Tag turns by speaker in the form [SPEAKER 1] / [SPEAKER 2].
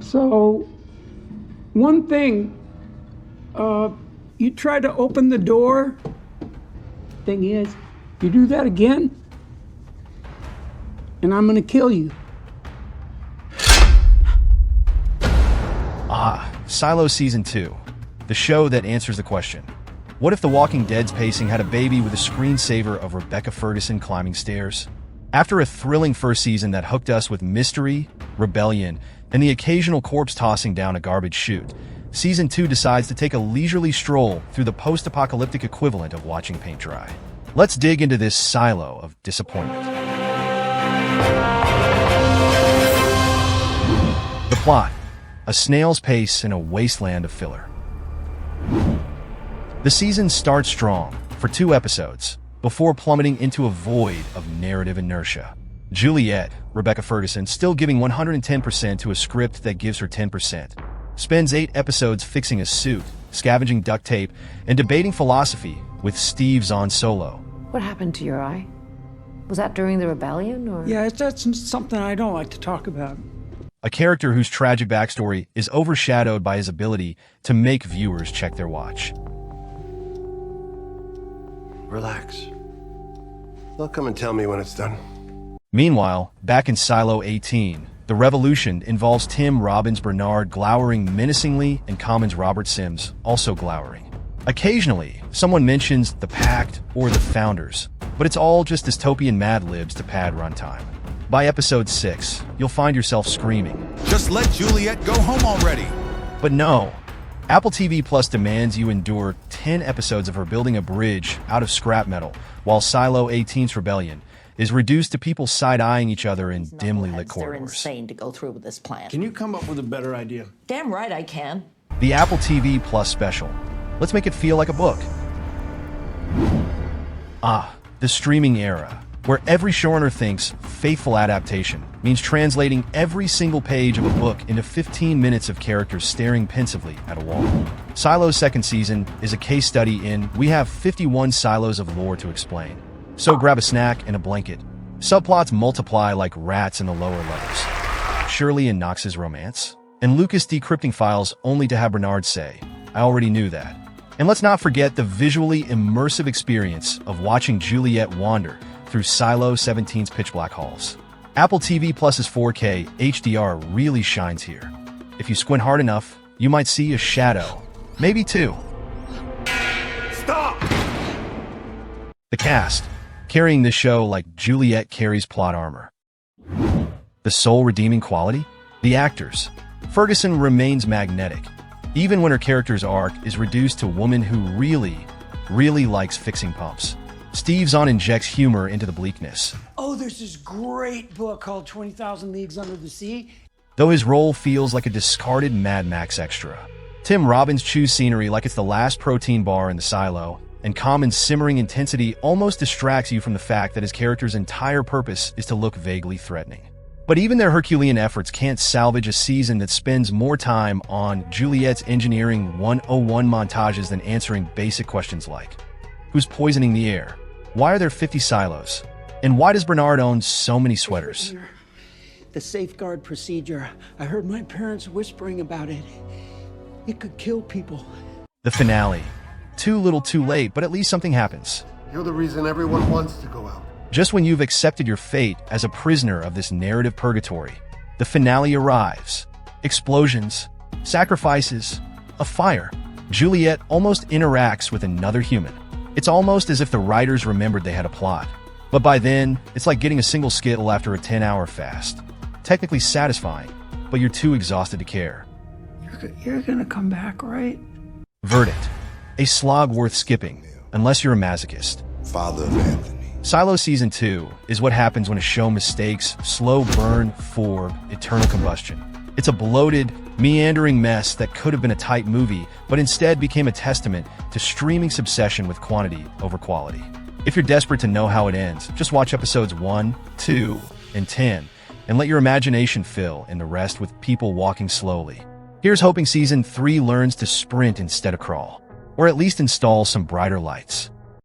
[SPEAKER 1] So, one thing, you try to open the door. Thing is, you do that again, and I'm gonna kill you.
[SPEAKER 2] Silo Season 2, the show that answers the question, what if The Walking Dead's pacing had a baby with a screensaver of Rebecca Ferguson climbing stairs? After a thrilling first season that hooked us with mystery, rebellion, and the occasional corpse tossing down a garbage chute, Season 2 decides to take a leisurely stroll through the post-apocalyptic equivalent of watching paint dry. Let's dig into this silo of disappointment. The plot: a snail's pace in a wasteland of filler. The season starts strong for 2 episodes before plummeting into a void of narrative inertia. Juliette, Rebecca Ferguson, still giving 110% to a script that gives her 10%, spends 8 episodes fixing a suit, scavenging duct tape, and debating philosophy with Steve Zahn solo.
[SPEAKER 3] What happened to your eye? Was that during the rebellion, or?
[SPEAKER 1] Yeah, that's something I don't like to talk about.
[SPEAKER 2] A character whose tragic backstory is overshadowed by his ability to make viewers check their watch.
[SPEAKER 4] Relax. They'll come and tell me when it's done.
[SPEAKER 2] Meanwhile, back in Silo 18, the revolution involves Tim Robbins Bernard glowering menacingly and Common's Robert Sims also glowering. Occasionally, someone mentions the Pact or the Founders, but it's all just dystopian Mad Libs to pad runtime. By episode 6, you'll find yourself screaming,
[SPEAKER 5] "Just let Juliette go home already!"
[SPEAKER 2] But no. Apple TV Plus demands you endure 10 episodes of her building a bridge out of scrap metal, while Silo 18's rebellion is reduced to people side-eyeing each other in dimly lit
[SPEAKER 6] They're
[SPEAKER 2] corridors.
[SPEAKER 6] insane to go through with this plan.
[SPEAKER 7] Can you come up with a better idea?
[SPEAKER 6] Damn right I can.
[SPEAKER 2] The Apple TV Plus special. Let's make it feel like a book. The streaming era, where every showrunner thinks faithful adaptation means translating every single page of a book into 15 minutes of characters staring pensively at a wall. Silo's second season is a case study in we have 51 silos of lore to explain. So grab a snack and a blanket. Subplots multiply like rats in the lower levels. Shirley and Knox's romance, and Lucas decrypting files only to have Bernard say, "I already knew that." And let's not forget the visually immersive experience of watching Juliette wander through Silo 17's pitch black halls. Apple TV Plus's 4K HDR really shines here. If you squint hard enough, you might see a shadow, maybe 2.
[SPEAKER 4] Stop!
[SPEAKER 2] The cast, carrying this show like Juliette carries plot armor. The sole redeeming quality? The actors. Ferguson remains magnetic, even when her character's arc is reduced to a woman who really likes fixing pumps. Steve Zahn injects humor into the bleakness.
[SPEAKER 1] Oh, there's this great book called 20,000 Leagues Under the Sea.
[SPEAKER 2] Though his role feels like a discarded Mad Max extra. Tim Robbins chews scenery like it's the last protein bar in the silo, and Common's simmering intensity almost distracts you from the fact that his character's entire purpose is to look vaguely threatening. But even their Herculean efforts can't salvage a season that spends more time on Juliette's engineering 101 montages than answering basic questions like, who's poisoning the air? Why are there 50 silos? And why does Bernard own so many sweaters?
[SPEAKER 1] The safeguard procedure. I heard my parents whispering about it. It could kill people.
[SPEAKER 2] The finale. Too little too late, but at least something happens.
[SPEAKER 4] You're the reason everyone wants to go out.
[SPEAKER 2] Just when you've accepted your fate as a prisoner of this narrative purgatory, the finale arrives. Explosions, sacrifices, a fire. Juliette almost interacts with another human. It's almost as if the writers remembered they had a plot. But by then, it's like getting a single Skittle after a 10-hour fast. Technically satisfying, but you're too exhausted to care.
[SPEAKER 1] You're gonna come back, right?
[SPEAKER 2] Verdict. A slog worth skipping, unless you're a masochist.
[SPEAKER 5] Father of Anthony.
[SPEAKER 2] Silo Season 2 is what happens when a show mistakes slow burn for eternal combustion. It's a bloated, meandering mess that could have been a tight movie, but instead became a testament to streaming's obsession with quantity over quality. If you're desperate to know how it ends, just watch episodes 1, 2, and 10, and let your imagination fill in the rest with people walking slowly. Here's hoping Season 3 learns to sprint instead of crawl, or at least install some brighter lights.